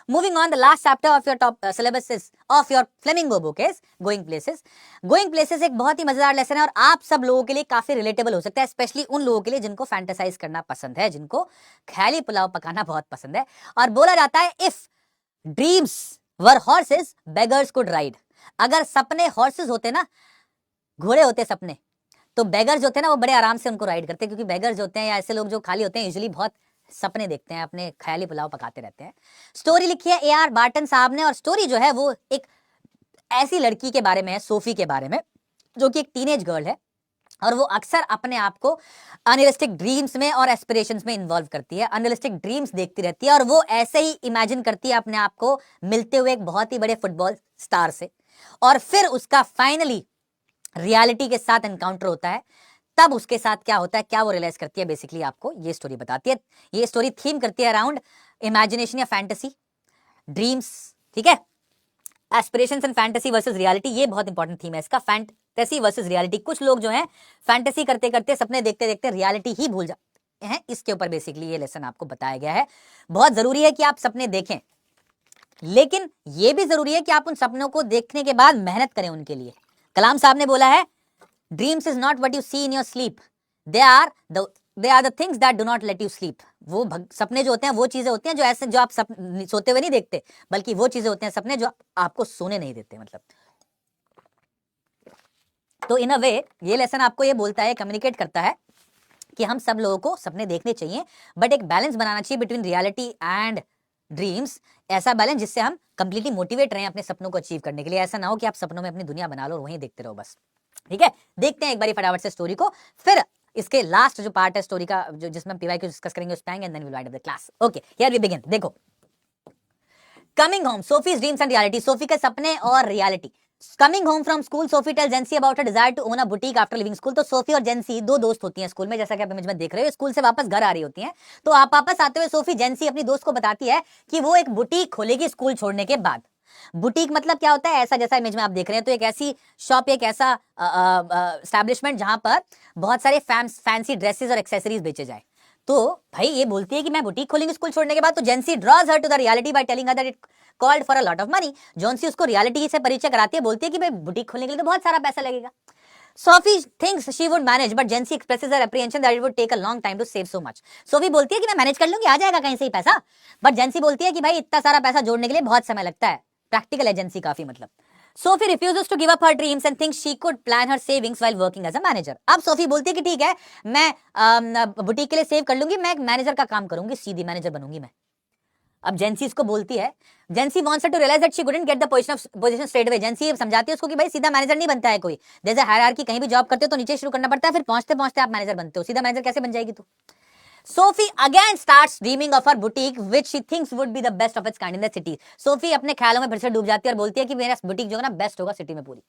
Moving on, the last chapter of your top syllabus is of your Flamingo book is Going Places. Going Places एक बहुत ही मजेदार lesson है और आप सब लोगों के लिए काफी रिलेटेबल हो सकता है, स्पेशली उन लोगों के लिए जिनको फैंटेसाइज करना पसंद है, जिनको ख्याली पुलाव पकाना बहुत पसंद है। और बोला जाता है if dreams were horses beggars could ride. अगर सपने हॉर्सेस होते ना, घोड़े होते सपने, तो बेगर्स जो होते हैं ना वो बड़े आराम से उनको राइड करते हैं, क्योंकि बेगर्स जो होते हैं या ऐसे लोग जो खाली होते हैं यूजुअली बहुत सपने देखते हैं, अपने ख्याली पुलाव पकाते रहते हैं। स्टोरी लिखी है ए.आर. बार्टन साहब ने और स्टोरी जो है वो एक ऐसी लड़की के बारे में है, सोफी के बारे में, जो कि एक टीनेज गर्ल है और वो अक्सर अपने आप को अनरियलिस्टिक ड्रीम्स में और एस्पिरेशंस में इन्वॉल्व करती है, अनरियलिस्टिक ड्रीम्स देखती रहती है और वो ऐसे ही इमेजिन करती है अपने आप को मिलते हुए एक बहुत ही बड़े फुटबॉल स्टार से, और फिर उसका फाइनली रियलिटी के साथ एनकाउंटर होता है। तब उसके साथ क्या होता है, क्या वो रियलाइज करती है, बेसिकली आपको ये स्टोरी बताती है। ये स्टोरी थीम करती है अराउंड इमेजिनेशन या फैंटेसी, ड्रीम्स, ठीक है, aspirations and fantasy versus reality. ये बहुत इंपॉर्टेंट थीम है इसका, फैंटेसी वर्सेस रियलिटी। कुछ लोग जो हैं फैंटेसी करते करते, सपने देखते देखते रियलिटी ही भूल जाते हैं। इसके ऊपर बेसिकली ये लेसन आपको बताया गया है। बहुत जरूरी है कि आप सपने देखें, लेकिन ये भी जरूरी है कि आप उन सपनों को देखने के बाद मेहनत करें उनके लिए। कलाम साहब ने बोला है, dreams is not what you see in your sleep, they are the things that do not let you sleep. वो सपने जो होते हैं वो चीजें होती हैं जो ऐसे, जो आप सोते हुए नहीं देखते, बल्कि वो चीजें होते हैं सपने जो आपको सोने नहीं देते। मतलब तो इन अ वे ये लेसन आपको ये बोलता है, कम्युनिकेट करता है कि हम सब लोगों को सपने देखने चाहिए, बट एक बैलेंस बनाना चाहिए बिटवीन रियलिटी एंड ड्रीम्स। ऐसा बैलेंस जिससे हम कंप्लीटली मोटिवेट रहें अपने सपनों को अचीव करने के लिए। ऐसा ना हो कि आप सपनों में अपनी दुनिया बना लो और वहीं देखते रहो बस। ठीक है, देखते हैं एक बार फटाफट से स्टोरी को, फिर इसके लास्ट जो पार्ट है स्टोरी का, जो जिसमें हम पीवाई को डिस्कस करेंगे उस time, and then we will wind up the class. Okay, here we begin. देखो, coming home, Sophie's dreams and reality, Sophie के सपने और reality. Coming home from school, Sophie tells Jansie about her desire to own a boutique after living school. तो Sophie और Jansie दो दोस्त होती हैं स्कूल में, जैसा कि आप इमेज में देख रहे हो। स्कूल से वापस घर आ रही होती हैं, तो आप वापस आते हुए सोफी जेंसी अपनी दोस्त को बताती है कि वो एक बुटीक खोलेगी स्कूल छोड़ने के बाद। बुटीक मतलब क्या होता है, ऐसा जैसा इमेज में आप देख रहे हैं, तो एक ऐसी शॉप, एक ऐसा एस्टैब्लिशमेंट जहां पर बहुत सारे फैंसी ड्रेसेस और एक्सेसरीज बेचे जाए। तो भाई ये बोलती है कि मैं बुटीक खोलेंगी स्कूल छोड़ने के बाद, तो Jansie draws her to the reality by telling her that it called for a lot of money. Jansie उसको रियलिटी से परिचय कराती है, बोलती है कि भाई बुटीक खोलने के लिए तो बहुत सारा पैसा लगेगा। Sophie thinks she would manage, but Jency expresses her apprehension that it would take a long time to save so much. Sophie बोलती है कि मैं मैनेज कर लूंगी, आ जाएगा कहीं से ही पैसा, बट जेंसी बोलती है कि भाई इतना सारा पैसा जोड़ने के लिए बहुत समय लगता है। प्रैक्टिकल है जेंसी काफी, मतलब। Sophie refuses to give up her dreams and thinks she could plan her savings while working as a manager. अब सोफी बोलती है कि ठीक है, मैं बुटीक के लिए सेव कर लूंगी, मैं एक मैनेजर का काम करूंगी, सीधी मैनेजर बनूंगी मैं। अब जेंसी इसको बोलती है, जेंसी wants her to realize that she couldn't get the position straight away. जेंसी समझाती है उसको कि भाई सीधा मैनेजर नहीं बनता है कोई, जैसे हायरार्की, कहीं भी जॉब करते हो तो नीचे शुरू करना पड़ता है, फिर पहुंचते पहुंचते आप मैनेजर बनते हो, सीधा मैनेजर कैसे बन जाएगी तू। Sophie again starts dreaming of her boutique, which she thinks would be the best of its kind in the city. Sophie अपने ख्यालों में फिर से डूब जाती है और बोलती है कि मेरा बुटीक जो है ना बेस्ट होगा सिटी में पूरी।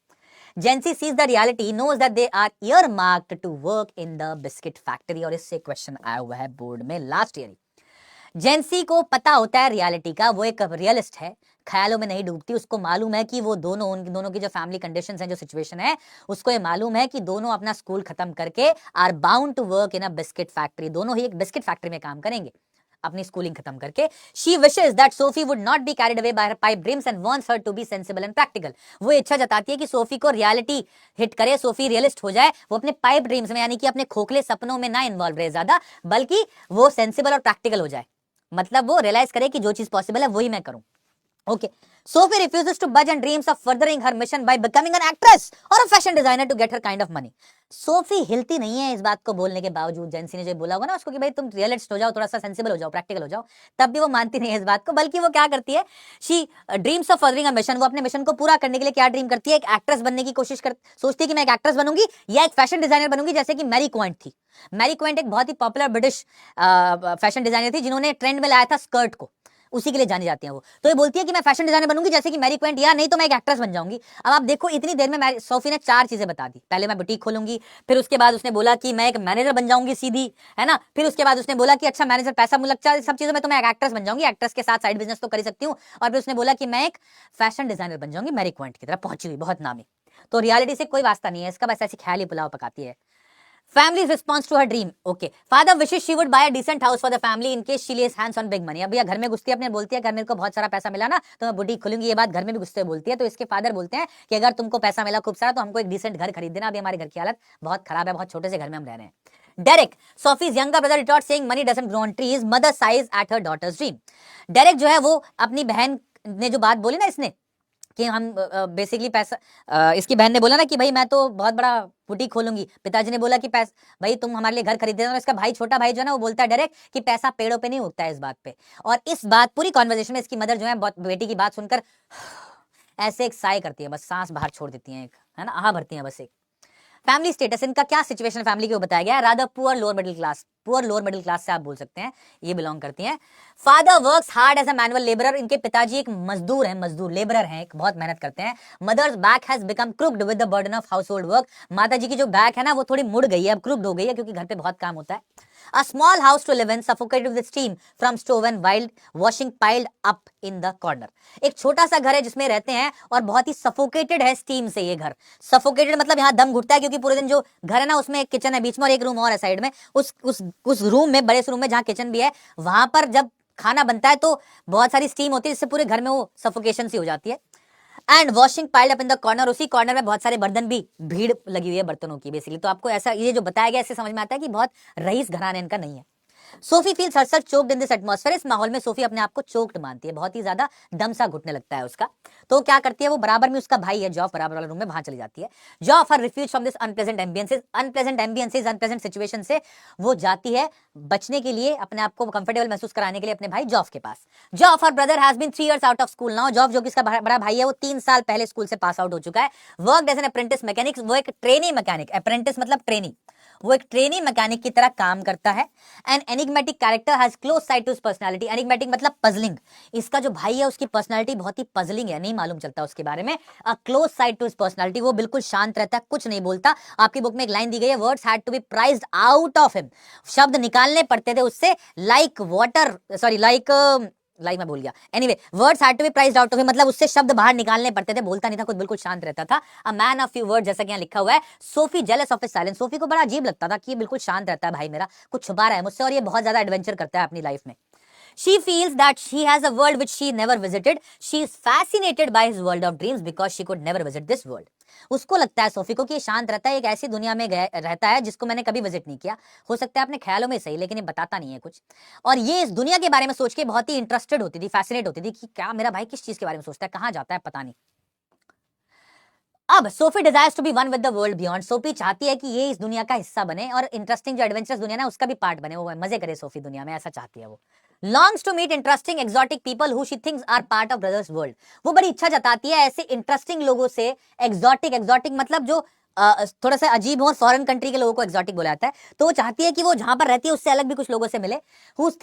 Jency sees the reality, knows that they are earmarked to work in the biscuit factory। और इससे क्वेश्चन आया हुआ है बोर्ड में लास्ट ईयर। जेंसी को पता होता है रियलिटी का, वो एक रियलिस्ट है, ख्यालों में नहीं डूबती। उसको मालूम है कि वो उन दोनों की जो फैमिली कंडीशंस हैं, जो सिचुएशन है, उसको ये मालूम है कि दोनों अपना स्कूल खत्म करके are bound to work in a biscuit factory. दोनों ही एक बिस्किट फैक्ट्री में काम करेंगे अपनी स्कूलिंग खत्म करके। She wishes that Sophie would not be carried away by her pipe dreams and wants her to be sensible and practical. वो इच्छा जताती है कि सोफी को रियलिटी हिट करे, सोफी रियलिस्ट हो जाए, वो अपने पाइप ड्रीम्स में यानी कि अपने खोखले सपनों में ना इन्वॉल्व रहे ज्यादा, बल्कि वो सेंसिबल और प्रैक्टिकल हो जाए। मतलब वो रियलाइज करे कि जो चीज पॉसिबल है वही मैं करूं। Okay, Sophie refuses to budge and dreams of furthering her mission by becoming an actress or a fashion designer to get her kind of money. Sophie हिलती नहीं है इस बात को बोलने के बावजूद। जेंसी ने जो बोला होगा ना उसको कि भाई तुम रियलिस्ट हो जाओ, थोड़ा सा सेंसिबल हो जाओ, प्रैक्टिकल हो जाओ, तब भी वो मानती नहीं है इस बात को। बल्कि वो क्या करती है, she dreams of furthering a mission. वो अपने मिशन को पूरा करने के लिए क्या ड्रीम करती है, एक एक्ट्रेस बनने की कोशिश सोचती है कि मैं एक एक्ट्रेस बनूंगी या एक फैशन डिजाइनर बनूंगी, जैसे कि मैरी क्वांट थी। मैरी क्वांट एक बहुत ही पॉपुलर ब्रिटिश फैशन डिजाइनर थी, जिन्होंने ट्रेंड में लाया था स्कर्ट को, उसी के लिए जानी जाती है वो। तो ये बोलती है कि मैं फैशन डिजाइनर बनूंगी जैसे कि मैरी क्वेंट, या नहीं तो मैं एक एक्ट्रेस बन जाऊंगी। अब आप देखो इतनी देर में सोफी ने 4 चीजें बता दी। पहले मैं बुटीक खोलूंगी, फिर उसके बाद उसने बोला कि मैं एक मैनेजर बन जाऊंगी सीधी, है ना, फिर उसके बाद उसने बोला कि अच्छा मैनेजर पैसा मुझे लगता है सब चीजों में, तो मैं एक एक्ट्रेस बन जाऊंगी, एक्ट्रेस के साथ साइड बिजनेस तो कर ही सकती हूँ, और फिर उसने बोला कि मैं एक फैशन डिजाइनर बन जाऊंगी, मैरी क्वेंट की तरह पहुंची हुई बहुत नामी। तो रियलिटी से कोई वास्ता नहीं है इसका, बस ऐसी ख्याली पुलाव पकाती है। Family's response to her dream. Okay. Father wishes she would buy a decent house for the family in case she lays hands on big money. अब भैया घर में घुसती है, अपने बोलती है, अगर मेरे को बहुत सारा पैसा मिला ना तो मैं बुटीक खोलूंगी। ये बात घर में भी घुसते हुए बोलती है। तो इसके फादर बोलते हैं कि अगर तुमको पैसा मिला खूब सारा तो हमको एक डिसेंट घर खरीद देना। अभी हमारे घर की हालत बहुत खराब है, बहुत छोटे से घर में हम रह रहे हैं। Derek, Sophie's younger brother, retorts saying money doesn't grow on trees. Mother sighs at her daughter's dream. Derek जो है वो अपनी बहन ने जो बात बोली ना इसने कि हम बेसिकली पैसा इसकी बहन ने बोला ना कि भाई मैं तो बहुत बड़ा बुटीक खोलूंगी। पिताजी ने बोला कि पैसा भाई तुम हमारे लिए घर खरीद देना। और इसका भाई छोटा भाई जो है ना वो बोलता है डायरेक्ट कि पैसा पेड़ों पे नहीं उगता है इस बात पे। और इस बात पूरी कॉन्वर्सेशन में इसकी मदर जो है बेटी की बात सुनकर ऐसे एक साय करती है, बस सांस बाहर छोड़ देती है, एक है ना आहा भरती है बस एक। फैमिली स्टेटस, इनका क्या सिचुएशन फैमिली के बताया गया है, rather poor lower middle class. Poor lower middle class से आप बोल सकते हैं ये बिलोंग करती हैं। Father works hard as a manual labourer, इनके पिताजी एक मजदूर हैं, मजदूर लेबरर हैं, बहुत मेहनत करते हैं। Mother's back has become crooked with the burden of household work, माता जी की जो बैक है ना वो थोड़ी मुड़ गई है, अब क्रुक्ड हो गई है क्योंकि घर पे बहुत काम होता है। A small house to live in, suffocated with steam from stove and wild washing piled up in the corner. एक छोटा सा घर है जिसमें रहते हैं और बहुत ही सफोकेटेड है स्टीम से ये घर। सफोकेटेड मतलब यहाँ दम घुटता है क्योंकि पूरे दिन जो घर है ना उसमें एक किचन है बीच में और एक रूम और है साइड में। उस रूम में, बड़े से रूम में जहाँ किचन भी है, वहां पर जब खाना बनता है तो बहुत सारी स्टीम होती है जिससे पूरे घर में वो सफोकेशन सी हो जाती है। And washing piled up in the corner, उसी कॉर्नर में बहुत सारे बर्तन भी, भीड़ लगी हुई है बर्तनों की बेसिकली। तो आपको ऐसा ये जो बताया गया इससे समझ में आता है कि बहुत रईस घराने इनका नहीं है। Sophie feels herself choked in this atmosphere, इस माहौल में सोफी अपने आप को चोक्ड मानती है, बहुत ही ज्यादा दम सा घुटने लगता है उसका। तो क्या करती है वो, बराबर में उसका भाई है जॉफ, बराबर वाले रूम में, वहां चली जाती है। Geoff her refuge from this unpleasant ambiences, unpleasant situation से वो जाती है बचने के लिए, अपने आप को कंफर्टेबल महसूस कराने के लिए अपने भाई जॉफ के पास। Geoff her brother has been 3 years out of school now, Geoff जो कि इसका बड़ा भाई है वो 3 साल पहले स्कूल से पास आउट हो चुका है। Worked as an apprentice mechanic, वो एक ट्रेनी मैकेनिक, अप्रेंटिस मतलब ट्रेनी, वो एक ट्रेनी मैकेनिक की तरह काम करता है। An enigmatic character has close side to his personality, enigmatic मतलब पजलिंग, इसका जो भाई है उसकी पर्सनालिटी बहुत ही पजलिंग है, नहीं मालूम चलता उसके बारे में। A close side to his personality, वो बिल्कुल शांत रहता है, कुछ नहीं बोलता। आपकी बुक में एक लाइन दी गई है, words had to be prized out of him, शब्द निकालने पड़ते थे उससे, लाइक वाटर, सॉरी लाइक मैं भूल गया, anyway words had to be prized out of him मतलब उससे शब्द बाहर निकालने पड़ते थे, बोलता नहीं था, खुद बिल्कुल शांत रहता था। A man of few words, जैसा कि यहाँ लिखा हुआ है। Sophie jealous of his silence, Sophie को बड़ा अजीब लगता था कि ये बिल्कुल शांत रहता है भाई मेरा, कुछ छुपा रहा है मुझसे और ये बहुत ज्यादा एडवेंचर करता है अपनी लाइफ में। She feels that she has a world which she never visited. She is fascinated by his world of dreams because she could never visit this world. उसको लगता है सोफी को कि ये शांत रहता है, एक ऐसी दुनिया में रहता है जिसको मैंने कभी विजिट नहीं किया। हो सकता है अपने ख्यालों में सही, लेकिन ये बताता नहीं है कुछ। और ये इस दुनिया के बारे में सोच के बहुत ही इंटरेस्टेड होती थी, फैसिनेट होती थी कि क्या मेरा भाई किस चीज के बारे में सोचता है, कहाँ जाता है पता नहीं। अब Sophie desires to be one with the world beyond, Sophie चाहती है कि ये इस दुनिया का हिस्सा बने और इंटरेस्टिंग जो एडवेंचरस दुनिया है उसका भी पार्ट बने, वो मजे करे सोफी दुनिया में, ऐसा चाहती है वो। Longs to meet interesting exotic people who she thinks are part of brother's world, वो बड़ी इच्छा जताती है ऐसे इंटरेस्टिंग लोगों से। एक्सोटिक मतलब जो थोड़ा सा अजीब हो, और फॉरेन कंट्री के लोगों को एक्सोटिक बोला जाता है। तो वो चाहती है कि वो जहां पर रहती है उससे अलग भी कुछ लोगों से मिले,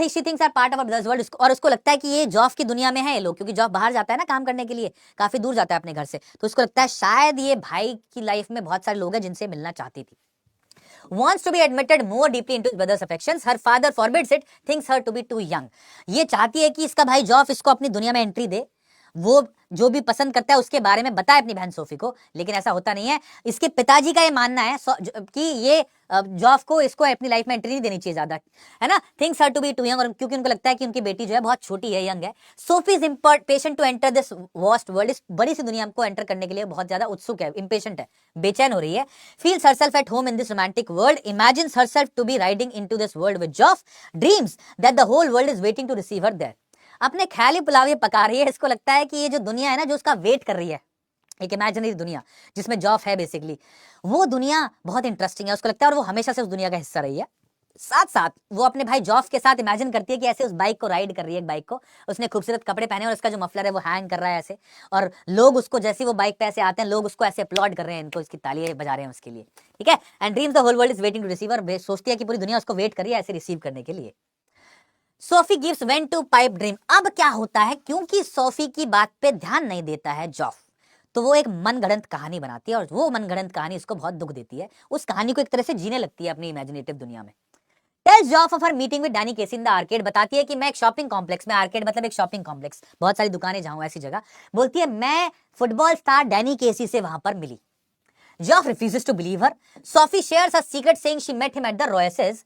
she thinks are part of brother's world, और उसको लगता है कि ये जॉफ की दुनिया में है ये लोग, क्योंकि जॉफ बाहर जाता है ना काम करने के लिए, काफी दूर जाता है अपने घर से, तो उसको लगता है शायद ये भाई की लाइफ में बहुत सारे लोग हैं जिनसे मिलना चाहती थी। Wants to be admitted more deeply into his brother's affections. Her father forbids it, thinks her to be too young. ये चाहती है कि इसका भाई जॉफ इसको अपनी दुनिया में एंट्री दे, वो जो भी पसंद करता है उसके बारे में बताए अपनी बहन सोफी को, लेकिन ऐसा होता नहीं है। इसके पिताजी का ये मानना है कि ये जॉफ को इसको अपनी लाइफ में एंट्री नहीं देनी चाहिए ज्यादा, है ना। Things are to be too young, और क्योंकि उनको लगता है कि उनकी बेटी जो है बहुत छोटी है, यंग है। Sophie is impatient to enter this vast world, इस बड़ी सी दुनिया को एंटर करने के लिए बहुत ज्यादा उत्सुक है, इम्पेशेंट है, बेचैन हो रही है। Feels herself at home in this romantic world, imagines herself to be riding into this world with Geoff, dreams that the whole world is waiting to receive her there. अपने ख्याली पुलाव ये पका रही है, इसको लगता है कि ये जो दुनिया है ना जो उसका वेट कर रही है, एक इमेजिनरी दुनिया जिसमें जॉफ है बेसिकली, वो दुनिया बहुत इंटरेस्टिंग है उसको लगता है, और वो हमेशा से उस दुनिया का हिस्सा रही है। साथ साथ वो अपने भाई जॉफ के साथ इमेजिन करती है कि ऐसे उस बाइक को राइड कर रही है, एक बाइक को, उसने खूबसूरत कपड़े पहने और उसका जो मफलर है वो हैंग कर रहा है ऐसे, और लोग उसको जैसे वो बाइक पे ऐसे आते हैं लोग उसको ऐसे अपलॉड कर रहे हैं, इनको इसकी तालियां बजा रहे हैं उसके लिए, ठीक है। And dreams the whole world is waiting to receive, और सोचती है कि पूरी दुनिया उसको वेट कर रही है ऐसे रिसीव करने के लिए। Sophie gives vent to pipe dream, अब क्या होता है, क्योंकि सोफी की बात पे ध्यान नहीं देता है जॉफ, तो वो एक मनगढ़ंत कहानी बनाती है, और वो मनगढ़ंत कहानी उसको बहुत दुख देती है, उस कहानी को एक तरह से जीने लगती है अपनी इमेजिनेटिव दुनिया में। Tells Geoff of her meeting with Danny Casey in the arcade, बताती है कि मैं एक शॉपिंग कॉम्प्लेक्स में, आर्केड मतलब एक शॉपिंग कॉम्प्लेक्स, बहुत सारी दुकानें जहां ऐसी जगह, बोलती है मैं फुटबॉल स्टार डैनी केसी से वहां पर मिली। Geoff refuses to believe her. Sophie shares her secret saying she met him at the Royces.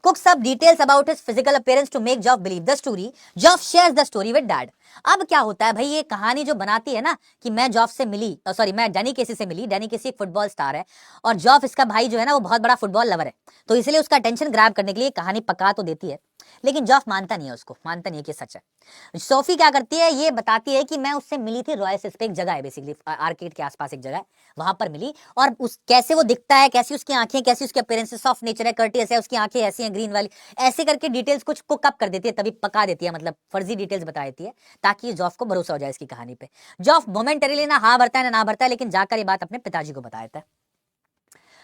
Cooks up details about his physical appearance to make Geoff believe the story. Geoff shares the story with dad. अब क्या होता है भाई, ये कहानी जो बनाती है ना कि मैं जॉफ से मिली, सॉरी मैं डैनी केसी से मिली, डैनी केसी एक फुटबॉल स्टार है और जॉफ इसका भाई जो है ना वो बहुत बड़ा फुटबॉल लवर है, तो इसलिए उसका अटेंशन ग्रैब करने के लिए कहानी पका तो देती है, लेकिन जॉफ मानता नहीं है, उसको मानता नहीं है कि सच है। सोफी क्या करती है, ये बताती है कि मैं उससे मिली थी रॉयसेस पे, एक जगह है बेसिकली आर्केड के आसपास एक जगह है, वहां पर मिली, और उस कैसे वो दिखता है, कैसी उसकी आंखें, कैसी उसकी अपीयरेंस ऑफ नेचर है, कर्टियस है, उसकी आंखें ऐसी हैं ग्रीन वाली, ऐसे करके डिटेल्स कुछ कुक अप कर देती है, तभी पका देती है, मतलब फर्जी डिटेल्स बता देती है ताकि जॉफ को भरोसा हो जाए इसकी कहानी पे। जॉफ मोमेंटरीली ना हाँ भरता है ना भरता है, लेकिन जाकर ये बात अपने पिताजी को बता देता है।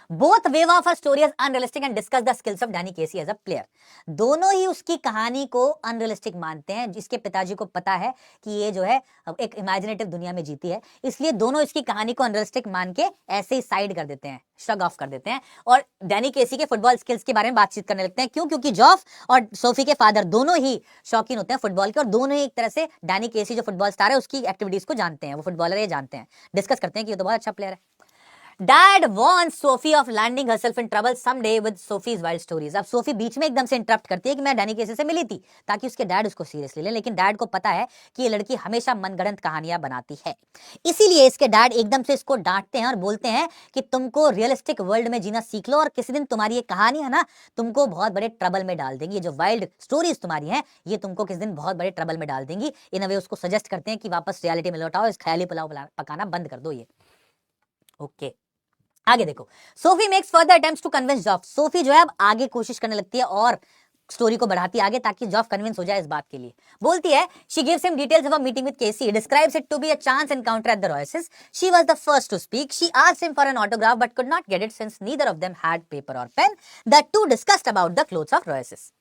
Both wave of her story as unrealistic and discuss the skills of Danny Casey as a player. दोनों ही उसकी कहानी को अनरियलिस्टिक मानते हैं, जिसके पिताजी को पता है कि ये जो है एक इमेजिनेटिव दुनिया में जीती है, इसलिए दोनों इसकी कहानी को अनरियलिस्टिक मान के ऐसे ही साइड कर देते हैं, श्रग ऑफ कर देते हैं, और डैनी केसी के फुटबॉल स्किल्स के बारे में बातचीत करने लगते हैं। क्यों? क्योंकि जॉफ और सोफी के फादर दोनों ही शौकीन होते हैं फुटबॉल के, और दोनों ही एक तरह से डैनी केसी जो फुटबॉल स्टार है उसकी एक्टिविटीज को जानते हैं, वो फुटबॉलर है जानते हैं, डिस्कस करते हैं कि ये तो बहुत अच्छा प्लेयर है। Dad warns Sophie of landing herself in trouble someday with Sophie's wild stories. अब सोफी बीच में एकदम से इंटरप्ट करती है कि मैं डैनी केसी से मिली थी, ताकि उसके डैड उसको सीरियसली ले, लेकिन डैड को पता है कि ये लड़की हमेशा मनगढ़ंत कहानियां बनाती है, इसीलिए इसके डैड एकदम से इसको डांटते हैं और बोलते हैं कि तुमको रियलिस्टिक वर्ल्ड में जीना सीख लो, और किसी दिन तुम्हारी ये कहानी है ना तुमको बहुत बड़े ट्रबल में डाल देंगी, ये जो वाइल्ड स्टोरीज तुम्हारी हैं ये तुमको किसी दिन बहुत बड़े ट्रबल में डाल देंगी। इन वे उसको सजेस्ट करते हैं कि वापस रियलिटी में लौटाओ, इस ख्याली पुलाव पकाना बंद कर दो ये। ओके, आगे देखो, Sophie makes further attempts to convince Geoff. Sophie जो है अब आगे कोशिश करने लगती है और स्टोरी को बढ़ाती है आगे, ताकि जॉफ कन्विंस हो जाए इस बात के लिए। बोलती है, she gives him details of a meeting with Casey, describes it to be a chance encounter at the Royce's. She was the first to speak. She asked him for an autograph but could not get it since neither of them had paper और pen. The two discussed about the clothes of Royce's.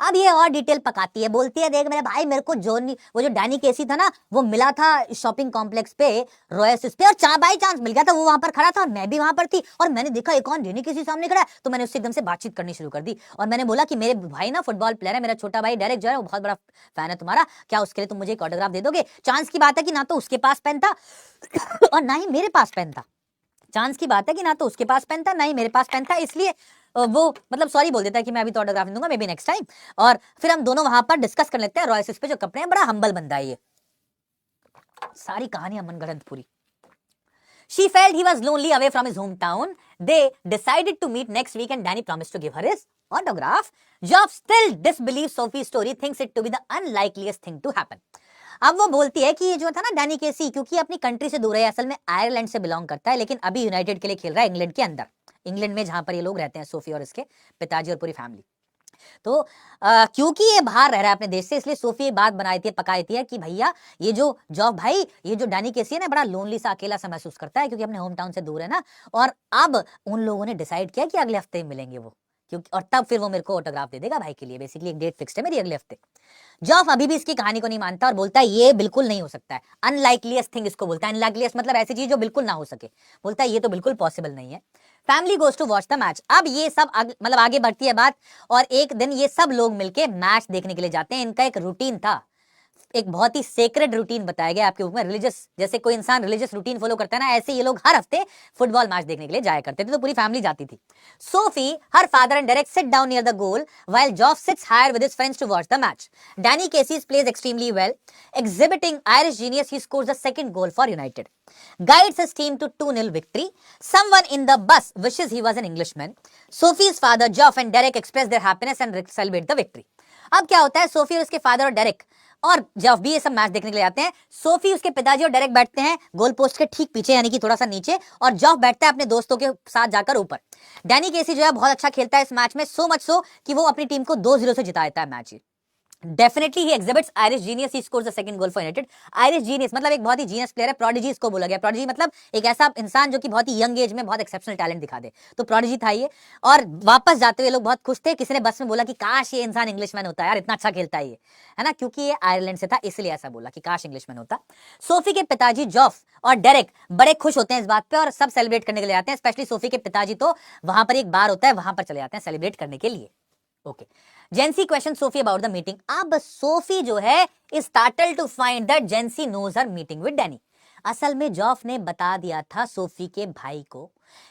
अब ये और detail पकाती है, बोलती है, देख मेरे भाई, मेरे को वो जो डैनी केसी था ना वो मिला था शॉपिंग कॉम्प्लेक्स पे रॉयसेस पे, और बाई चांस मिल गया था, वो वहां पर खड़ा था और मैं भी वहां पर थी, और मैंने देखा एक और डैनी केसी सामने खड़ा है, तो मैंने उससे एकदम से बातचीत करनी शुरू कर दी, और मैंने बोला कि मेरे भाई ना फुटबॉल प्लेयर है, मेरा छोटा भाई डेरेक जो है वो बहुत बड़ा फैन है तुम्हारा, क्या उसके लिए तुम मुझे एक ऑटोग्राफ दे दोगे? चांस की बात है कि ना तो उसके पास पेन था और ना ही मेरे पास पेन था, चांस की बात है कि ना तो उसके पास पेन था ना ही मेरे पास पेन था, इसलिए वो मतलब सॉरी बोल देता है कि मैं अभी तो ऑटोग्राफ नहीं दूंगा, मे बी नेक्स्ट टाइम, और फिर हम दोनों वहां पर डिस्कस कर लेते हैं रॉयसेस पे जो कपड़े हैं। बड़ा हम्बल बंदा है ये, सारी कहानियां मनगढ़ंत पूरी। She felt he was lonely away from his hometown. They decided to meet next week and Danny promised to give her his autograph. Joff still disbelieves Sophie's story, thinks it to be the unlikeliest thing to happen. अब वो बोलती है कि ये जो था ना Danny केसी, क्योंकि अपनी कंट्री से दूर है, असल में आयरलैंड से बिलोंग करता है, लेकिन अभी यूनाइटेड के लिए खेल रहा है इंग्लैंड के अंदर, इंग्लैंड में जहां पर ये लोग रहते हैं, सोफी और इसके पिताजी और पूरी फैमिली। तो क्योंकि ये बाहर रह रहा है अपने देश से, इसलिए सोफी ये बात बनाई थी, पकाई थी कि भैया ये जो जॉब भाई, ये जो डैनी केसी है ना बड़ा लोनली सा अकेला सा महसूस करता है, क्योंकि अपने होम टाउन से दूर है ना, और अब उन लोगों ने डिसाइड किया कि अगले हफ्ते मिलेंगे वो, क्योंकि और तब फिर वो मेरे को ऑटोग्राफ दे देगा भाई के लिए, बेसिकली एक डेट फिक्स्ड है मेरी अगले हफ्ते। जॉफ अभी भी इसकी कहानी को नहीं मानता और बोलता है ये बिल्कुल नहीं हो सकता है, अनलाइकलीस्ट थिंग इसको बोलता है, अनलाइकलीस्ट मतलब ऐसी चीज जो बिल्कुल ना हो सके, बोलता है ये तो बिल्कुल पॉसिबल नहीं है। Family goes to watch the match. अब ये सब मतलब आगे बढ़ती है बात, और एक दिन ये सब लोग मिलके मैच देखने के लिए जाते हैं। इनका एक रूटीन था, एक बहुत ही सेक्रेड रूटीन बताया गया आपके ऊपर, रिलीजियस, जैसे कोई इंसान रिलीजियस रूटीन फॉलो करता है ना, ऐसे ये लोग हर हफ्ते फुटबॉल मैच देखने के लिए जाया करते थे, तो पूरी फैमिली जाती थी। Sophie, her father and Derek sit down near the goal while Geoff sits higher with his friends to watch the match. Danny Casey plays extremely well. Exhibiting Irish genius, he scores the second goal for United. Guides his team to 2-0 victory. Someone in the bus wishes he was an Englishman. Sophie's father, Geoff and Derek express their happiness and celebrate the victory. अब क्या होता है, Sophie और उसके father और Derek और जॉफ भी ये सब मैच देखने के लिए आते हैं। सोफी, उसके पिताजी और डेरेक बैठते हैं गोल पोस्ट के ठीक पीछे, यानी कि थोड़ा सा नीचे, और जॉफ बैठता है अपने दोस्तों के साथ जाकर ऊपर। डैनी केसी जो है बहुत अच्छा खेलता है इस मैच में, सो मच सो कि वो अपनी टीम को 2-0 से जिता देता है match. Definitely he exhibits Irish genius, he scores the second goal for United. Irish genius मतलब एक बहुत ही जीनियस प्लेयर है, प्रोडिजी इसको बोला गया। प्रोडिजी मतलब एक ऐसा इंसान जो कि बहुत ही यंग एज में बहुत एक्सेप्शनल टैलेंट दिखा दे, तो प्रोडिजी था ये। और वापस जाते हुए लोग बहुत खुश थे, किसी ने बस में बोला कि काश ये इंसान इंग्लिशमैन होता है यार, इतना अच्छा खेलता है ये, है ना, क्योंकि ये आयरलैंड से था इसलिए ऐसा बोला कि काश इंग्लिशमैन होता। सोफी के पिताजी जॉफ और डेरेक बड़े खुश होते हैं इस बात पे और सब सेलिब्रेट करने के लिए आते हैं। स्पेशली सोफी के पिताजी तो वहां पर एक बार होता है, वहां पर चले जाते हैं सेलिब्रेट करने के लिए। Okay, Jansie question Sophie about the meeting. अब सोफी जो है is startled to find that Jansie knows her meeting with Danny. असल में जॉफ ने बता दिया था सोफी के भाई को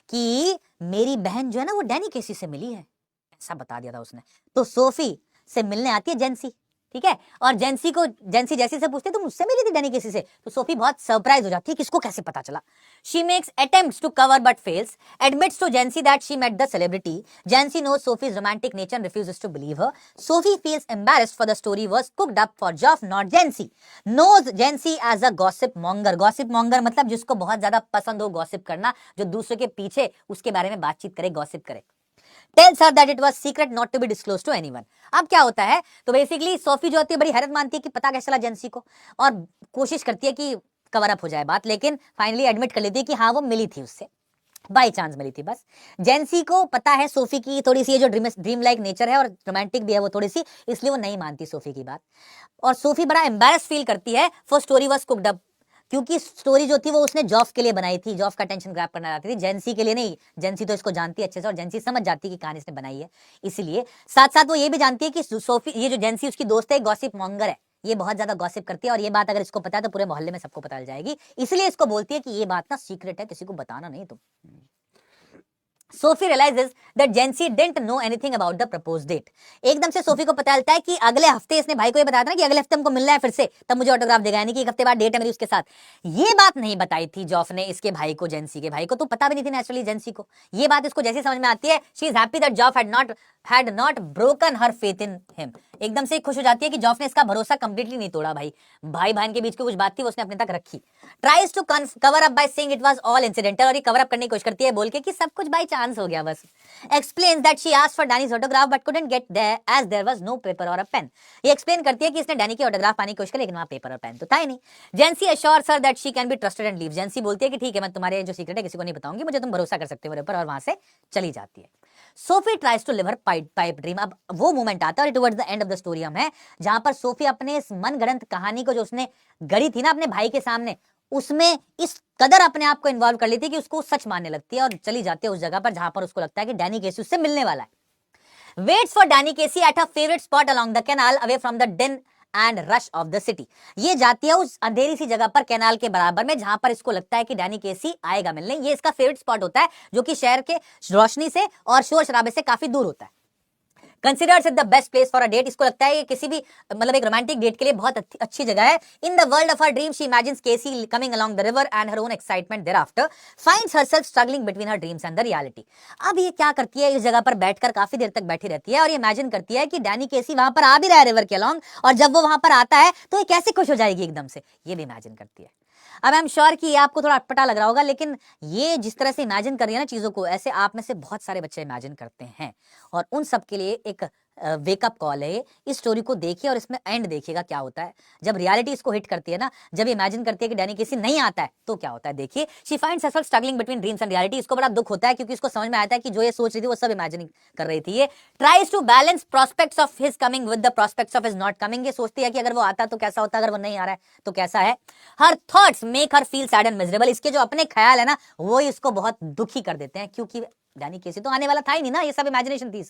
कि मेरी बहन जो है ना वो डैनी केसी से मिली है, ऐसा बता दिया था उसने। तो सोफी से मिलने आती है जेंसी, ठीक है, और जेंसी जैसी से पूछते तुम मुझसे मिली थी डैनी केसी से, तो सोफी बहुत सरप्राइज हो जाती है कि इसको कैसे पता चला। She makes attempts to cover but fails, admits to Jansie that she met the celebrity. Jansie knows Sophie's romantic nature and refuses to believe her. Sophie feels embarrassed for the story was cooked up for Geoff, not Jency. Knows Jency as a gossip monger. Gossip monger मतलब जिसको बहुत ज्यादा पसंद हो gossip करना, जो दूसरे के पीछे उसके बारे में बातचीत करे, गॉसिप करे। Tells her that it was secret not to be disclosed to anyone. अब क्या होता है, तो बेसिकली सोफी जो होती है बड़ी हैरत मानती है कि पता कैसे चला जेंसी को, और कोशिश करती है कि कवर अप हो जाए बात, लेकिन फाइनली एडमिट कर लेती है कि हाँ वो मिली थी उससे, बाई चांस मिली थी बस। जेंसी को पता है सोफी की थोड़ी सी जो ड्रीम लाइक नेचर है और रोमांटिक भी है वो थोड़ी सी, इसलिए वो नहीं मानती सोफी की बात, और सोफी बड़ा एम्बैरस फील करती है for story was cooked up, क्योंकि स्टोरी जो थी वो उसने जॉफ के लिए बनाई थी, जॉफ का टेंशन ग्रैब करना चाहती थी, जेंसी के लिए नहीं। जेंसी तो इसको जानती है अच्छे से और जेंसी समझ जाती है कि कहानी इसने बनाई है, इसलिए साथ साथ वो ये भी जानती है कि सोफी, ये जो जेंसी उसकी दोस्त है, गॉसिप मॉन्गर है, ये बहुत ज्यादा गॉसिप करती है और ये बात अगर इसको पता है तो पूरे मोहल्ले में सबको पता चल जाएगी, इसलिए इसको बोलती है कि ये बात ना सीक्रेट है, किसी को बताना नहीं तुम। Sophie realizes that Jency didn't know anything about the proposed date. एकदम से सोफी को पता चलता है कि अगले हफ्ते इसने भाई को ये बताया था ना कि अगले हफ्ते हमको मिलना है फिर से, तब मुझे ऑटोग्राफ देगा, यानी कि एक हफ्ते बाद डेट है मेरी उसके साथ। ये बात नहीं बताई थी जॉफ ने इसके भाई को, जेंसी के भाई को, तो पता भी नहीं थी नेचुरली जेंसी को। ये बात इसको जैसे समझ में आती है, she is happy that जॉफ had not broken her faith in him. एकदम से खुश हो जाती है कि जॉफ ने इसका भरोसा कंप्लीटली नहीं तोड़ा। भाई बहन के बीच की कुछ बात थी वो उसने अपने तक रखी। Tries to cover up by saying it was all incidental, और ये कवर अप करने की कोशिश करती है बोल के कि सब कुछ बाय चांस हो गया बस। Explains that she asked for Danny's autograph but couldn't get there as there was no paper और अ पेन। ये एक्सप्लेन करती है कि इसने डैनी की ऑटोग्राफ पाने की कोशिश की लेकिन वहां पेपर और पेन तो था ही नहीं। Jansie assures her that she can be trusted and leave. Jansie बोलती है कि ठीक है मैं तुम्हारे जो सीक्रेट है किसी को नहीं बताऊंगी, मुझे तुम भरोसा कर सकते हो मेरे ऊपर, और वहां से चली जाती है। Sophie tries to live her pipe dream. अब वो मोमेंट आता है towards the end of the story हम है जहां पर सोफी अपने इस मनगढ़ंत कहानी को जो उसने गढ़ी थी ना अपने भाई के सामने, उसमें इस कदर अपने आप को इन्वॉल्व कर लेती है कि उसको सच मानने लगती है और चली जाती है उस जगह पर जहां पर उसको लगता है कि डैनी केसी उससे मिलने वाला है। Waits for Danny Casey at her favourite spot along the canal away from the din and rush of the city. ये जाती है उस अंधेरी सी जगह पर कैनाल के बराबर में जहां पर इसको लगता है कि डैनी केसी आएगा मिलने। ये इसका फेवरेट स्पॉट होता है जो कि शहर के रोशनी से और शोर शराबे से काफी दूर होता है। Considers it the best place for a date. इसको लगता है कि किसी भी मतलब एक रोमांटिक डेट के लिए बहुत अच्छी जगह है। In the world of her dream she imagines Casey coming along the river and her own excitement thereafter finds herself struggling between her dreams and the reality. अब ये क्या करती है, इस जगह पर बैठकर काफी देर तक बैठी रहती है और ये इमेजिन करती है कि डैनी केसी वहां पर आ भी रहा है रिवर के अलोंग, और जब वो वहां पर आता है तो ये कैसे खुश हो जाएगी एकदम से, ये भी इमेजिन करती है। अब आई एम श्योर कि ये आपको थोड़ा अटपटा लग रहा होगा, लेकिन ये जिस तरह से इमेजिन कर रही है ना चीजों को, ऐसे आप में से बहुत सारे बच्चे इमेजिन करते हैं, और उन सब के लिए एक वेकअप कॉल है। इस स्टोरी को देखिए और इसमें एंड देखिएगा क्या होता है जब रियलिटी इसको हिट करती है ना, जब इमेजिन करती है कि डैनी केसी नहीं आता है तो क्या होता है। देखिए, she finds herself struggling between dreams and reality. इसको बड़ा दुख होता है क्योंकि इसको समझ में आता है कि जो ये सोच रही थी वो सब इमेजिनिंग कर रही थी। ये tries to balance prospects of his coming with the prospects of his not coming. ये सोचती है कि अगर वो आता तो कैसा होता, अगर वो नहीं आ रहा है तो कैसा है। Her thoughts make her feel sad and miserable. इसके जो अपने ख्याल है ना वो इसको बहुत दुखी कर देते हैं, क्योंकि डैनी केसी तो आने वाला था ही नहीं ना, ये सब इमेजिनेशन थी।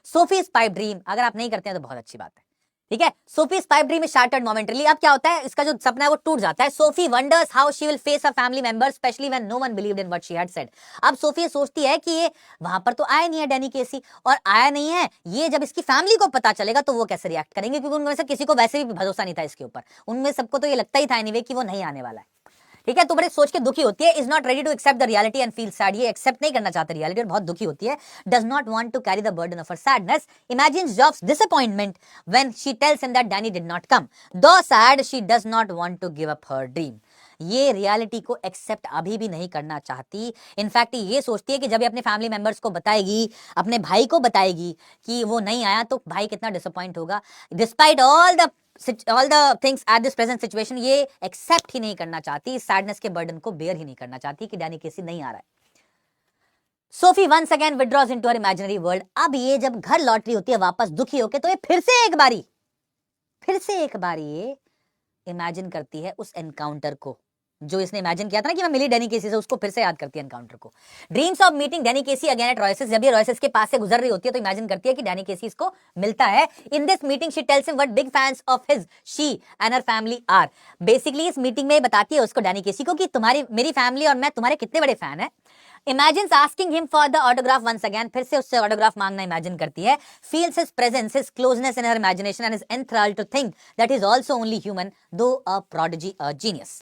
सोफीज पाइप ड्रीम अगर आप नहीं करते हैं तो बहुत अच्छी बात है, ठीक है। Sophie's pipe dream is shattered momentarily. अब क्या होता है, इसका जो सपना है वो टूट जाता है। Sophie wonders how she will face her family members specially when no one believed in what she had said. अब सोफी सोचती है कि ये वहां पर तो आया नहीं है डैनी केसी, और आया नहीं है, ये जब इसकी फैमिली को पता चलेगा तो वो कैसे रिएक्ट करेंगे, क्योंकि उनमें से किसी को वैसे भी भरोसा नहीं था इसके ऊपर। उनमें सबको तो ये लगता ही था एनीवे कि वो नहीं आने वाला है, ठीक है। तो बड़े सोच के दुखी होती है। Is not ready to accept the reality and feel sad. ये एक्सेप्ट नहीं करना चाहते रियलिटी और बहुत दुखी होती है। Does not want to carry the burden of her sadness. Imagines Geoff's disappointment when she tells him that Danny did not come. Though sad she does not want to give up her dream. ये reality को accept अभी भी नहीं करना चाहती। In fact ये सोचती है कि जब ये अपने फैमिली मेंबर्स को बताएगी, अपने भाई को बताएगी कि वो नहीं आया, तो भाई कितना डिसअपॉइंट होगा। Despite all the things at this present situation, ये एक्सेप्ट ही नहीं करना चाहती, इस सैडनेस के बर्डन को बेयर ही नहीं करना चाहती कि डैनी केसी नहीं आ रहा है। Sophie once again withdraws into her imaginary world. अब ये जब घर लौट रही होती है वापस दुखी होके, तो ये फिर से एक बारी ये इमेजिन करती है उस एनकाउंटर को जो इसने इमेजिन किया था ना कि मैं मिली डैनी केसी से, उसको फिर से याद करती है एनकाउंटर को। Dreams of meeting Danny Casey again at Royce's, जब ये रॉयसेस के पास से गुजर रही होती है तो इमेजिन करती है कि डैनी केसी इसको मिलता है। In this meeting she tells him what big fans of his she and her family are. Basically इस मीटिंग में बताती है उसको डैनी केसी को कि तुम्हारी मेरी फैमिली और मैं तुम्हारे कितने बड़े फैन है। Imagines asking him for the autograph once again, फिर से उससे ऑटोग्राफ मांगना इमेजिन करती है। Feels his presence, his closeness in her imagination and is enthralled to think that he is also only human, though a prodigy, a genius.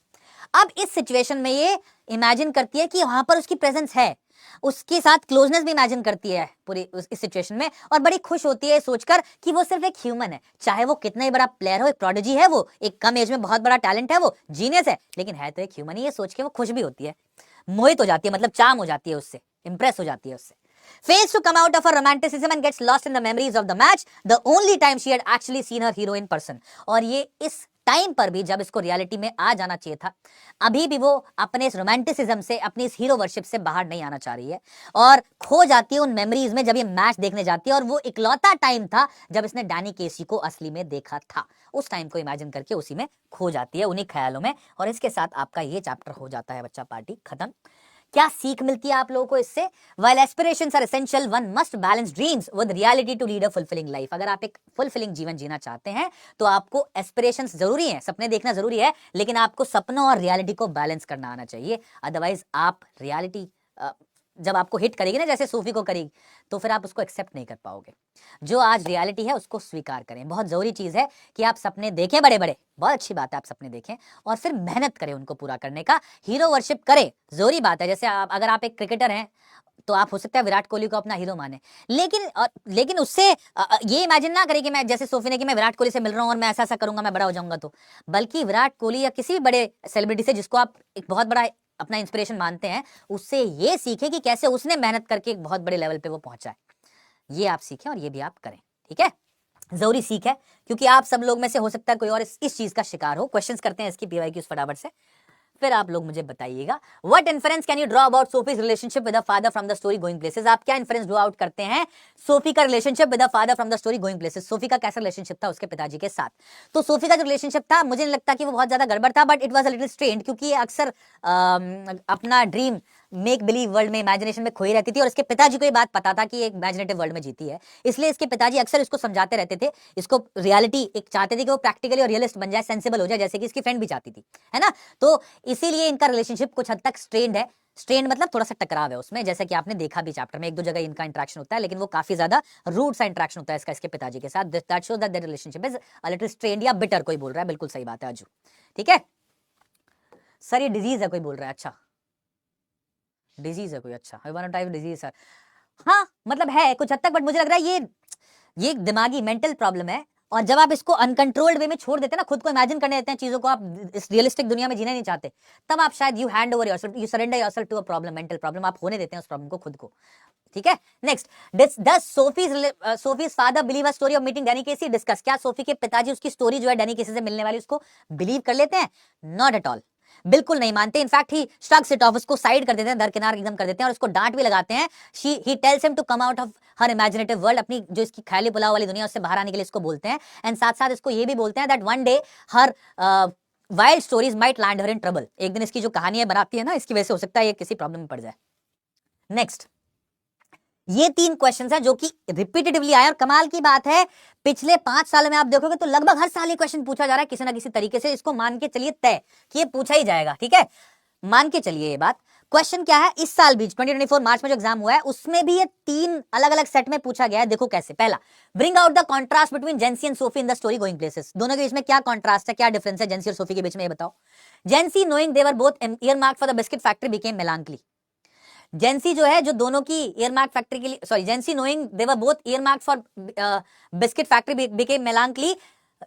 अब इस situation में ये इमेजिन करती है कि वहां पर उसकी प्रेजेंस है, उसके साथ क्लोजनेस भी इमेजिन करती है पूरी इस सिचुएशन में, और बड़ी खुश होती है सोचकर कि वो सिर्फ एक ह्यूमन है। चाहे वो कितना ही बड़ा प्लेयर हो, एक प्रोडिजी है, वो एक कम एज में बहुत बड़ा टैलेंट है, वो जीनियस है, लेकिन है तो एक ह्यूमन ही। ये सोच के वो खुश भी होती है, मोहित हो जाती है, मतलब चार्म हो जाती है उससे, इंप्रेस हो जाती है उससे। Fails to come out of her romanticism and gets lost in the memories of the match, the only time she had actually seen her hero in person. और ये इस टाइम पर भी जब इसको रियलिटी में आ जाना चाहिए था, अभी भी वो अपने इस रोमांटिसिज्म से, अपनी इस हीरो वर्शिप से बाहर नहीं आना चाह रही है और खो जाती है उन मेमोरीज में जब ये मैच देखने जाती है। और वो इकलौता टाइम था जब इसने डैनी केसी को असली में देखा था, उस टाइम को इमेजिन करके उसी में खो जाती है, उन्हीं ख्यालों में। और इसके साथ आपका ये चैप्टर हो जाता है बच्चा पार्टी खत्म। क्या सीख मिलती है आप लोगों को इससे? While aspirations are essential, one must balance dreams with reality to lead a fulfilling life. अगर आप एक फुलफिलिंग जीवन जीना चाहते हैं तो आपको एस्पिरेशंस जरूरी हैं, सपने देखना जरूरी है, लेकिन आपको सपनों और रियलिटी को बैलेंस करना आना चाहिए। अदरवाइज आप रियलिटी जब आपको हिट करेगी ना, जैसे सूफी को करेगी, तो फिर आप उसको एक्सेप्ट नहीं कर पाओगे। जो आज रियलिटी है उसको स्वीकार करें। बहुत जरूरी चीज है कि आप सपने देखें बड़े बड़े, बहुत अच्छी बात है आप सपने देखें, और फिर मेहनत करें उनको पूरा करने का, हीरो वर्शिप करें, जरूरी बात है। जैसे अगर आप एक क्रिकेटर हैं तो आप हो सकता है विराट कोहली को अपना हीरो माने, लेकिन उससे ये इमेजिन ना करें कि मैं, जैसे सोफी ने, कि मैं विराट कोहली से मिल रहा हूं और मैं ऐसा ऐसा करूंगा, मैं बड़ा हो जाऊंगा। तो बल्कि विराट कोहली या किसी भी बड़े सेलिब्रिटी से जिसको आप एक बहुत बड़ा अपना इंस्पिरेशन मानते हैं, उससे ये सीखें कि कैसे उसने मेहनत करके एक बहुत बड़े लेवल पे वो पहुंचा है। ये आप सीखें और ये भी आप करें, ठीक है? जरूरी सीख है, क्योंकि आप सब लोग में से हो सकता है कोई और इस चीज का शिकार हो। क्वेश्चंस करते हैं इसकी PYQs फटाफट से, फिर आप लोग मुझे बताइएगा। What inference can you draw about Sophie's relationship with the father from the story going places? आप क्या इन्फरेंस ड्रॉ आउट करते हैं सोफी का relationship with the father from the story going places? Sophie का कैसा रिलेशनशिप था उसके पिताजी के साथ? तो सोफी का जो रिलेशनशिप था, मुझे नहीं लगता कि वो बहुत ज्यादा गड़बड़ था, but it was a little strained, क्योंकि ये अक्सर अपना ड्रीम मेक बिलीव वर्ल्ड में, इमेजिनेशन में खोई रहती थी, और इसके पिताजी को ये बात पता था कि एक इमेजिनेटिव वर्ल्ड में जीती है। इसलिए इसके पिताजी अक्सर इसको समझाते रहते थे, इसको रियलिटी एक चाहते थे कि वो प्रैक्टिकली और रियलिस्ट बन जाए, सेंसिबल हो जाए, जैसे कि इसकी फ्रेंड भी चाहती थी, है ना? तो इसीलिए इनका रिलेशनशिप कुछ हद तक स्ट्रेन्ड है। स्ट्रेन मतलब थोड़ा सा टकराव है उसमें, जैसा कि आपने देखा भी चैप्टर में, एक दो जगह इनका इंटरेक्शन होता है, लेकिन वो काफी ज्यादा रूड सा इंटरेक्शन होता है इसका इसके पिताजी के साथ। That shows that their relationship is a little strained या बिटर। कोई बोल रहा है, बिल्कुल सही बात है अजू, ठीक है सर? ये डिजीज है कोई बोल रहा है, अच्छा डिजीज है कोई, अच्छा वन टाइप डिजीज सर। हाँ मतलब है कुछ हद तक, बट मुझे लग रहा है ये एक दिमागी मेंटल प्रॉब्लम है, और जब आप इसको अनकंट्रोल्ड वे में छोड़ देते हैं ना, खुद को इमेजिन करने देते हैं चीजों को, आप इस रियलिस्टिक दुनिया में जीना नहीं चाहते, तब आप शायद you hand over yourself, you surrender yourself to a problem, mental problem. आप होने देते हैं उस प्रॉब्लम को खुद को, ठीक है? Next, does Sophie's father believe a story of meeting Danny Casey? Discuss, क्या सोफी के पिताजी उसकी स्टोरी जो है डैनी केसी से मिलने वाली उसको बिलीव कर लेते हैं? नॉट एट ऑल, बिल्कुल नहीं मानते। In fact he shrugs it of, उसको साइड कर देते हैं, दरकिनार एकदम कर देते हैं, और उसको डांट भी लगाते हैं। He tells him to come out of her imaginative world, अपनी जो इसकी ख्याली पुलाव वाली दुनिया उससे बाहर आने के लिए इसको बोलते हैं। एंड साथ साथ इसको ये भी बोलते हैं that one day her wild stories might land her in trouble, एक दिन इसकी जो कहानियां बनाती है ना, इसकी वजह से हो सकता है ये किसी प्रॉब्लम में पड़ जाए। नेक्स्ट, ये 3 क्वेश्चंस हैं जो कि रिपीटेटिवली आए, और कमाल की बात है पिछले 5 सालों में आप देखोगे तो लगभग हर साल ये क्वेश्चन पूछा जा रहा है किसी ना किसी तरीके से। इसको मान के चलिए तय कि ये पूछा ही जाएगा, ठीक है? मान के चलिए ये बात। क्वेश्चन क्या है, इस साल भी 2024 मार्च में जो एग्जाम हुआ है उसमें भी ये 3 अलग अलग सेट में पूछा गया है। देखो कैसे। पहला, bring out the contrast between जेंसी and Sophie in the story going places. दोनों के बीच में क्या कॉन्ट्रास्ट है, क्या डिफरेंस है जेंसी और सोफी के बीच में, ये बताओ। Jansie knowing they were both earmarked for the biscuit factory became melancholy. Jansie जो है, जो दोनों की ईयरमार्क फैक्ट्री के लिए, sorry, Jansie knowing they were both earmarked for biscuit factory became melancholy.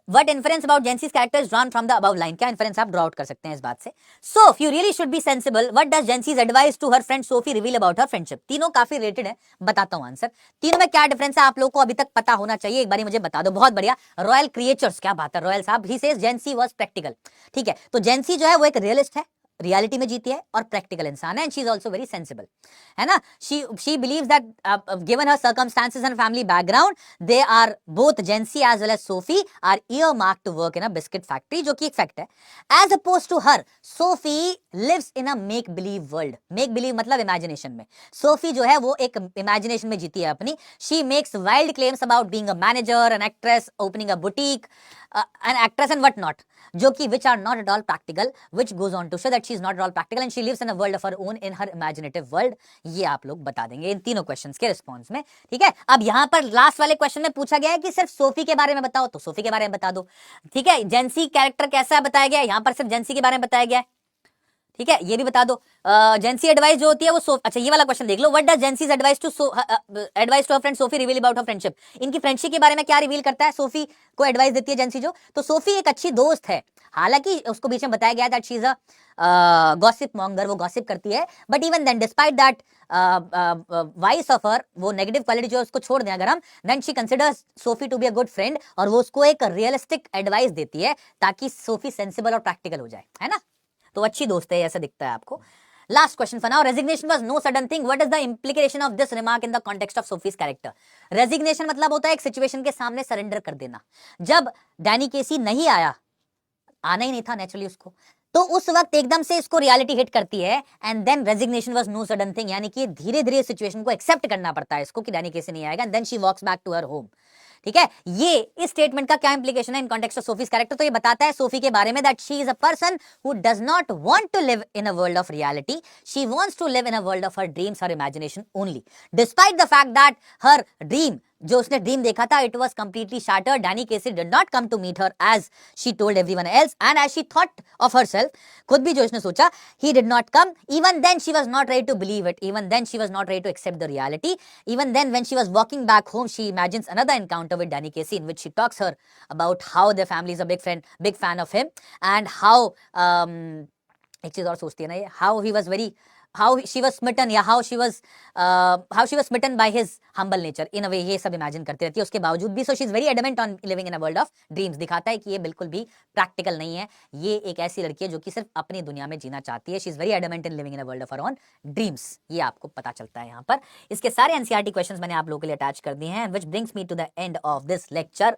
What inference about Jency's character is drawn from the above line? क्या inference आप draw out कर सकते हैं इस बात से? Soph, you really should be sensible. What does Jency's advice to her friend Sophie reveal about her friendship? तीनों काफी रेटेड है, बताता हूँ आंसर। तीनों में क्या डिफरेंस है आप लोगों को अभी तक पता होना चाहिए, एक बारी मुझे बता दो। बहुत बढ़िया, रॉयल क्रिएचर्स, क्या बात है रॉयल साहब। He says Jency was practical, ठीक है? तो जेंसी जो है वो एक रियलिस्ट है, रियलिटी में जीती है और प्रैक्टिकल इंसान है, and she is also very sensible, है ना। She believes that given her circumstances and family background they are both Jansie as well as Sophie are earmarked to work in a biscuit factory, जो कि एक fact है। As oppose to her, Sophie lives in a make believe world. Make believe मतलब imagination में। Sophie जो है वो एक इमेजिनेशन में जीती है अपनी। She makes wild claims about being a manager, an actress, opening a boutique, an actress and what not, जो कि which are not at all practical, which goes on to show that she is not at all practical and she lives in a world of her own, in her imaginative world। ये आप लोग बता देंगे इन तीनों questions के response में, ठीक है। अब यहां पर लास्ट वाले क्वेश्चन में पूछा गया है कि सिर्फ सोफी के बारे में बताओ, तो सोफी के बारे में बता दो, ठीक है। जेंसी कैरेक्टर कैसा बताया गया है, यहां पर सिर्फ जेंसी के बारे में बताया गया है, ठीक है, ये भी बता दो। जेंसी एडवाइस जो होती है वो अच्छा ये वाला क्वेश्चन देख लो, what does Jansie's advice to her friend Sophie reveal about her friendship. इनकी फ्रेंडशिप के बारे में क्या रिवील करता है, सोफी को एडवाइस देती है जेंसी जो, तो सोफी एक अच्छी दोस्त है, हालांकि उसको बीच में बताया गया that she is a gossip monger, वो गॉसिप करती है, but even then despite that vice of her, वो नेगेटिव क्वालिटी जो उसको छोड़ दें अगर हम, then she considers Sophie to be a good friend, और वो उसको एक रियलिस्टिक एडवाइस देती है ताकि सोफी सेंसिबल और प्रैक्टिकल हो जाए, है ना। तो अच्छी दोस्त है ऐसा दिखता है आपको। Last question for now, resignation was no sudden thing, what is the implication of this remark in the context of Sophie's character. Resignation मतलब होता है एक सिचुएशन के सामने सरेंडर कर देना। जब डैनी केसी नहीं आया, आना ही नहीं था नेचुरली उसको, तो उस वक्त एकदम से इसको रियलिटी हिट करती है, and then resignation was no sudden thing, यानी कि धीरे धीरे सिचुएशन को एक्सेप्ट करना पड़ता है इसको कि डैनी केसी नहीं आएगा, and then she walks back to her home, ठीक है। ये इस स्टेटमेंट का क्या इंप्लीकेशन है in context of Sophie's character, तो ये बताता है सोफी के बारे में that she is a person who does not want to live in a world of reality, she wants to live in a world of her dreams, her imagination only, despite the fact that her dream, जो उसने dream देखा था, it was completely shattered. Danny Casey did not come to meet her as she told everyone else, and as she thought of herself, खुद भी जो उसने सोचा, he did not come, even then she was not ready to believe it, even then she was not ready to accept the reality, even then when she was walking back home, she imagines another encounter with Danny Casey in which she talks her about how their family is a big fan of him, and how एक चीज और सोचती है ना ये, how he was very, how she was smitten, या how she was smitten by his humble nature in a way, ये सब इमेजिन करती रहती है उसके बावजूद भी। so she is very adamant on living in a world of dreams, दिखाता है कि ये बिल्कुल भी प्रैक्टिकल नहीं है, ये एक ऐसी लड़की है जो कि सिर्फ अपनी दुनिया में जीना चाहती है। she is very adamant in living in a world of her own dreams, ये आपको पता चलता है यहाँ पर। इसके सारे एनसीईआरटी क्वेश्चंस मैंने आप लोगों के लिए अटैच कर दिए हैं, which brings me to the end of this lecture।